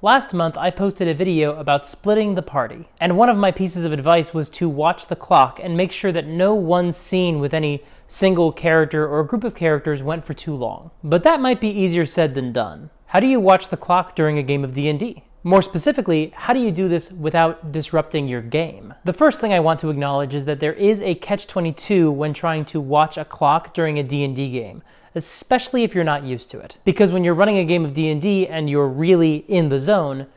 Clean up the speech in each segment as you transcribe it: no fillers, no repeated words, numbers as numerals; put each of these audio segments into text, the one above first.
Last month, I posted a video about splitting the party, and one of my pieces of advice was to watch the clock and make sure that no one scene with any single character or group of characters went for too long. But that might be easier said than done. How do you watch the clock during a game of D&D? More specifically, how do you do this without disrupting your game? The first thing I want to acknowledge is that there is a catch-22 when trying to watch a clock during a D&D game, especially if you're not used to it. Because when you're running a game of D&D and you're really in the zone,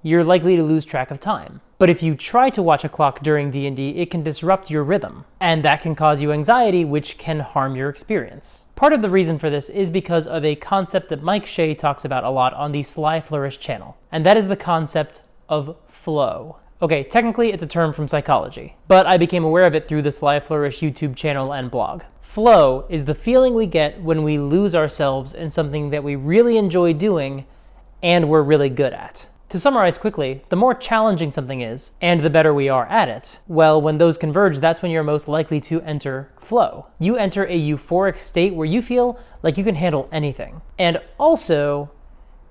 you're likely to lose track of time. But if you try to watch a clock during D&D, it can disrupt your rhythm, and that can cause you anxiety, which can harm your experience. Part of the reason for this is because of a concept that Mike Shea talks about a lot on the Sly Flourish channel, and that is the concept of flow. Okay, technically it's a term from psychology, but I became aware of it through the Sly Flourish YouTube channel and blog. Flow is the feeling we get when we lose ourselves in something that we really enjoy doing and we're really good at. To summarize quickly, the more challenging something is, and the better we are at it, well, when those converge, that's when you're most likely to enter flow. You enter a euphoric state where you feel like you can handle anything. And also,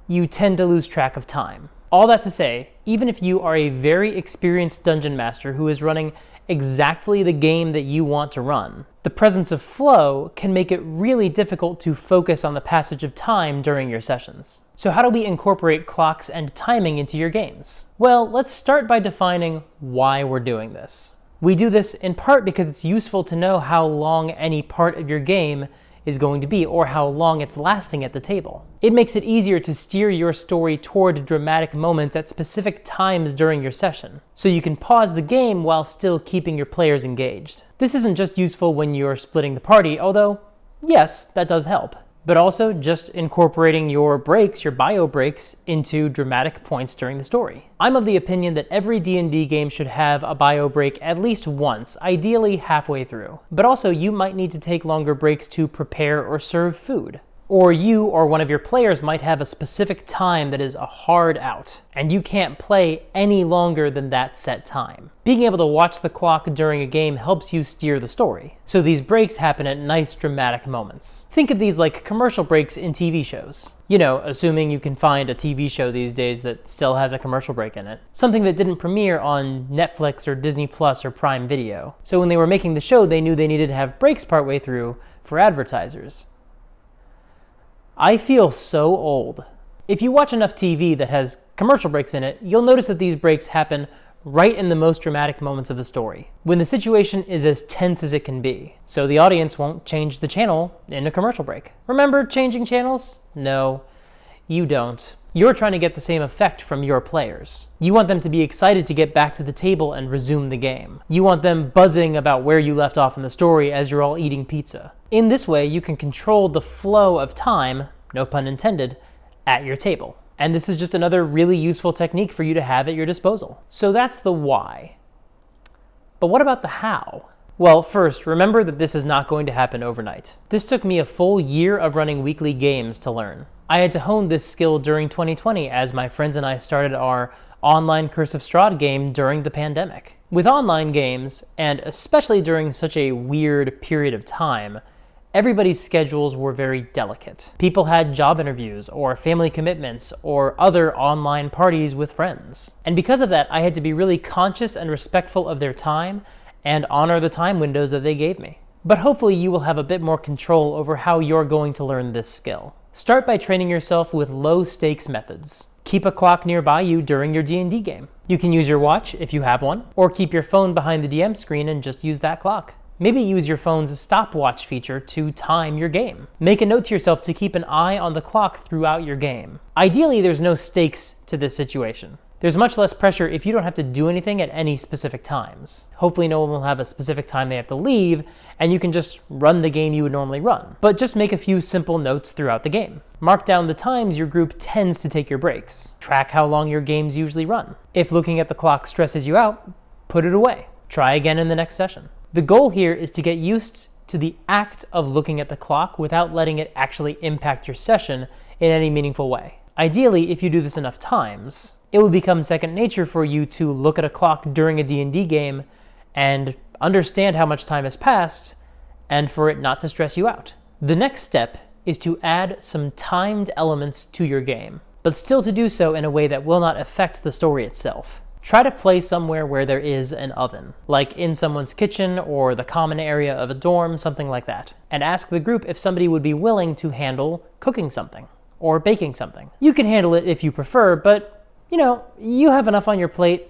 you tend to lose track of time. All that to say, even if you are a very experienced dungeon master who is running exactly the game that you want to run, the presence of flow can make it really difficult to focus on the passage of time during your sessions. So how do we incorporate clocks and timing into your games? Well, let's start by defining why we're doing this. We do this in part because it's useful to know how long any part of your game is going to be, or how long it's lasting at the table. It makes it easier to steer your story toward dramatic moments at specific times during your session, so you can pause the game while still keeping your players engaged. This isn't just useful when you're splitting the party, although, yes, that does help, but also just incorporating your breaks, your bio breaks, into dramatic points during the story. I'm of the opinion that every D&D game should have a bio break at least once, ideally halfway through. But also, you might need to take longer breaks to prepare or serve food. Or you or one of your players might have a specific time that is a hard out, and you can't play any longer than that set time. Being able to watch the clock during a game helps you steer the story, so these breaks happen at nice dramatic moments. Think of these like commercial breaks in TV shows. You know, assuming you can find a TV show these days that still has a commercial break in it. Something that didn't premiere on Netflix or Disney Plus or Prime Video. So when they were making the show, they knew they needed to have breaks partway through for advertisers. I feel so old. If you watch enough TV that has commercial breaks in it, you'll notice that these breaks happen right in the most dramatic moments of the story, when the situation is as tense as it can be, so the audience won't change the channel in a commercial break. Remember changing channels? No, you don't. You're trying to get the same effect from your players. You want them to be excited to get back to the table and resume the game. You want them buzzing about where you left off in the story as you're all eating pizza. In this way, you can control the flow of time, no pun intended, at your table. And this is just another really useful technique for you to have at your disposal. So that's the why. But what about the how? Well, first, remember that this is not going to happen overnight. This took me a full year of running weekly games to learn. I had to hone this skill during 2020 as my friends and I started our online Curse of Strahd game during the pandemic. With online games, and especially during such a weird period of time, everybody's schedules were very delicate. People had job interviews, or family commitments, or other online parties with friends. And because of that, I had to be really conscious and respectful of their time and honor the time windows that they gave me. But hopefully you will have a bit more control over how you're going to learn this skill. Start by training yourself with low-stakes methods. Keep a clock nearby you during your D&D game. You can use your watch if you have one, or keep your phone behind the DM screen and just use that clock. Maybe use your phone's stopwatch feature to time your game. Make a note to yourself to keep an eye on the clock throughout your game. Ideally, there's no stakes to this situation. There's much less pressure if you don't have to do anything at any specific times. Hopefully no one will have a specific time they have to leave, and you can just run the game you would normally run. But just make a few simple notes throughout the game. Mark down the times your group tends to take your breaks. Track how long your games usually run. If looking at the clock stresses you out, put it away. Try again in the next session. The goal here is to get used to the act of looking at the clock without letting it actually impact your session in any meaningful way. Ideally, if you do this enough times, it will become second nature for you to look at a clock during a D&D game and understand how much time has passed, and for it not to stress you out. The next step is to add some timed elements to your game. but still to do so in a way that will not affect the story itself. Try to play somewhere where there is an oven, like in someone's kitchen or the common area of a dorm, something like that. And ask the group if somebody would be willing to handle cooking something or baking something. You can handle it if you prefer, but you have enough on your plate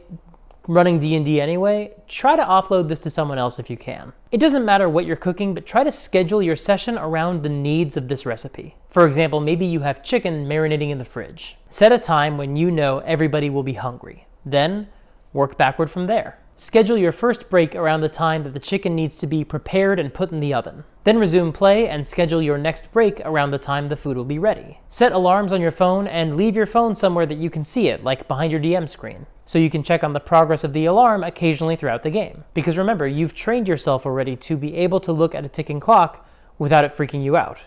running D&D anyway. Try to offload this to someone else if you can. It doesn't matter what you're cooking, but try to schedule your session around the needs of this recipe. For example, maybe you have chicken marinating in the fridge. Set a time when you know everybody will be hungry. Then work backward from there. Schedule your first break around the time that the chicken needs to be prepared and put in the oven. Then resume play and schedule your next break around the time the food will be ready. Set alarms on your phone and leave your phone somewhere that you can see it, like behind your DM screen, so you can check on the progress of the alarm occasionally throughout the game. Because remember, you've trained yourself already to be able to look at a ticking clock without it freaking you out.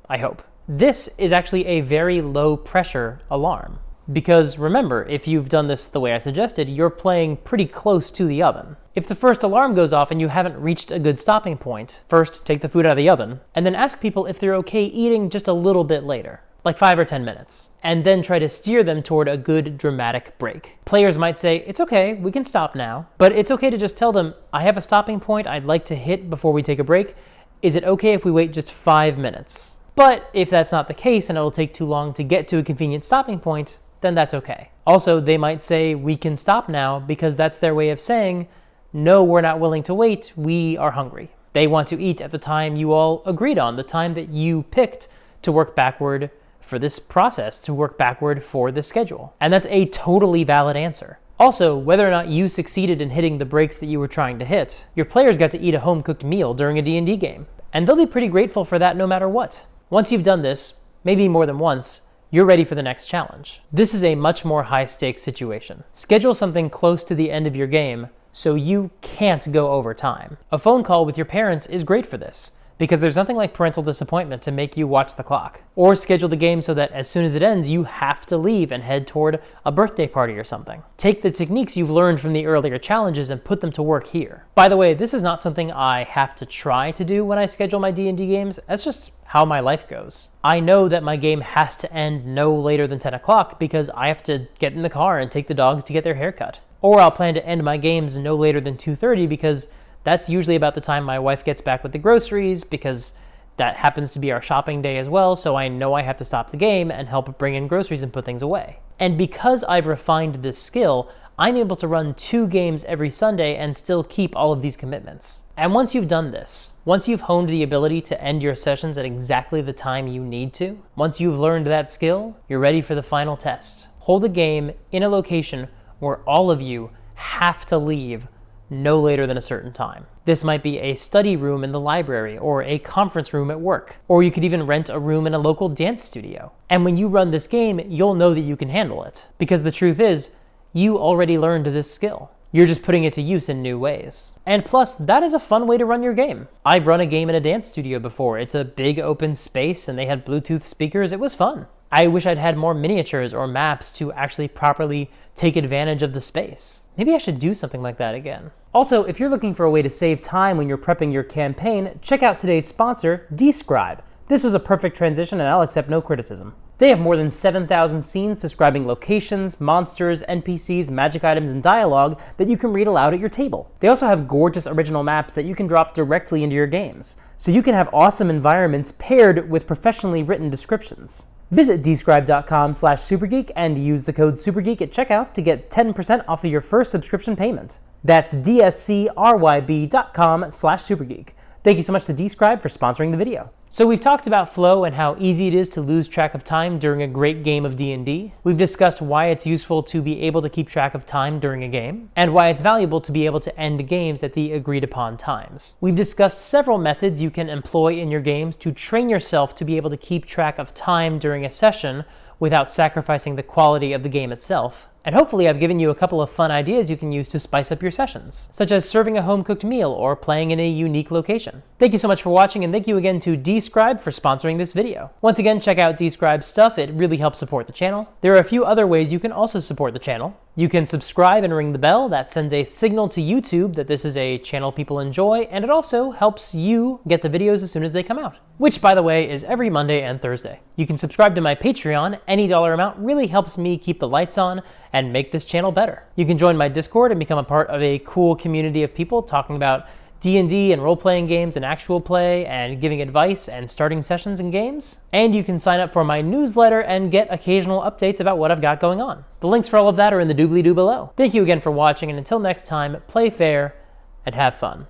I hope. This is actually a very low pressure alarm. Because remember, if you've done this the way I suggested, you're playing pretty close to the oven. If the first alarm goes off and you haven't reached a good stopping point, first take the food out of the oven, and then ask people if they're okay eating just a little bit later, like 5 or 10 minutes, and then try to steer them toward a good dramatic break. Players might say, it's okay, we can stop now, but it's okay to just tell them, I have a stopping point I'd like to hit before we take a break. Is it okay if we wait just 5 minutes? But if that's not the case and it'll take too long to get to a convenient stopping point, then that's okay. Also, they might say, we can stop now, because that's their way of saying, no, we're not willing to wait, we are hungry. They want to eat at the time you all agreed on, the time that you picked to work backward for this process, to work backward for this schedule. And that's a totally valid answer. Also, whether or not you succeeded in hitting the breaks that you were trying to hit, your players got to eat a home-cooked meal during a D&D game. And they'll be pretty grateful for that no matter what. Once you've done this, maybe more than once, you're ready for the next challenge. This is a much more high-stakes situation. Schedule something close to the end of your game so you can't go over time. A phone call with your parents is great for this, because there's nothing like parental disappointment to make you watch the clock. Or schedule the game so that as soon as it ends, you have to leave and head toward a birthday party or something. Take the techniques you've learned from the earlier challenges and put them to work here. By the way, this is not something I have to try to do when I schedule my D&D games. That's just how my life goes. I know that my game has to end no later than 10 o'clock because I have to get in the car and take the dogs to get their hair cut. Or I'll plan to end my games no later than 2:30 because that's usually about the time my wife gets back with the groceries, because that happens to be our shopping day as well, so I know I have to stop the game and help bring in groceries and put things away. And because I've refined this skill, I'm able to run 2 games every Sunday and still keep all of these commitments. And once you've done this, once you've honed the ability to end your sessions at exactly the time you need to, once you've learned that skill, you're ready for the final test. Hold a game in a location where all of you have to leave no later than a certain time. This might be a study room in the library or a conference room at work, or you could even rent a room in a local dance studio. And when you run this game, you'll know that you can handle it, because the truth is, you already learned this skill. You're just putting it to use in new ways. And plus, that is a fun way to run your game. I've run a game in a dance studio before. It's a big open space and they had Bluetooth speakers. It was fun. I wish I'd had more miniatures or maps to actually properly take advantage of the space. Maybe I should do something like that again. Also, if you're looking for a way to save time when you're prepping your campaign, check out today's sponsor, Describe. This was a perfect transition and I'll accept no criticism. They have more than 7,000 scenes describing locations, monsters, NPCs, magic items, and dialogue that you can read aloud at your table. They also have gorgeous original maps that you can drop directly into your games, so you can have awesome environments paired with professionally written descriptions. Visit describe.com/supergeek and use the code SUPERGEEK at checkout to get 10% off of your first subscription payment. That's dscryb.com/supergeek. Thank you so much to Describe for sponsoring the video. So we've talked about flow and how easy it is to lose track of time during a great game of D&D. We've discussed why it's useful to be able to keep track of time during a game, and why it's valuable to be able to end games at the agreed upon times. We've discussed several methods you can employ in your games to train yourself to be able to keep track of time during a session without sacrificing the quality of the game itself. And hopefully I've given you a couple of fun ideas you can use to spice up your sessions, such as serving a home-cooked meal or playing in a unique location. Thank you so much for watching, and thank you again to Describe for sponsoring this video. Once again, check out Describe's stuff, it really helps support the channel. There are a few other ways you can also support the channel. You can subscribe and ring the bell. That sends a signal to YouTube that this is a channel people enjoy, and it also helps you get the videos as soon as they come out, which, by the way, is every Monday and Thursday. You can subscribe to my Patreon. Any dollar amount really helps me keep the lights on and make this channel better. You can join my Discord and become a part of a cool community of people talking about D&D and role-playing games and actual play and giving advice and starting sessions and games. And you can sign up for my newsletter and get occasional updates about what I've got going on. The links for all of that are in the doobly-doo below. Thank you again for watching, and until next time, play fair and have fun.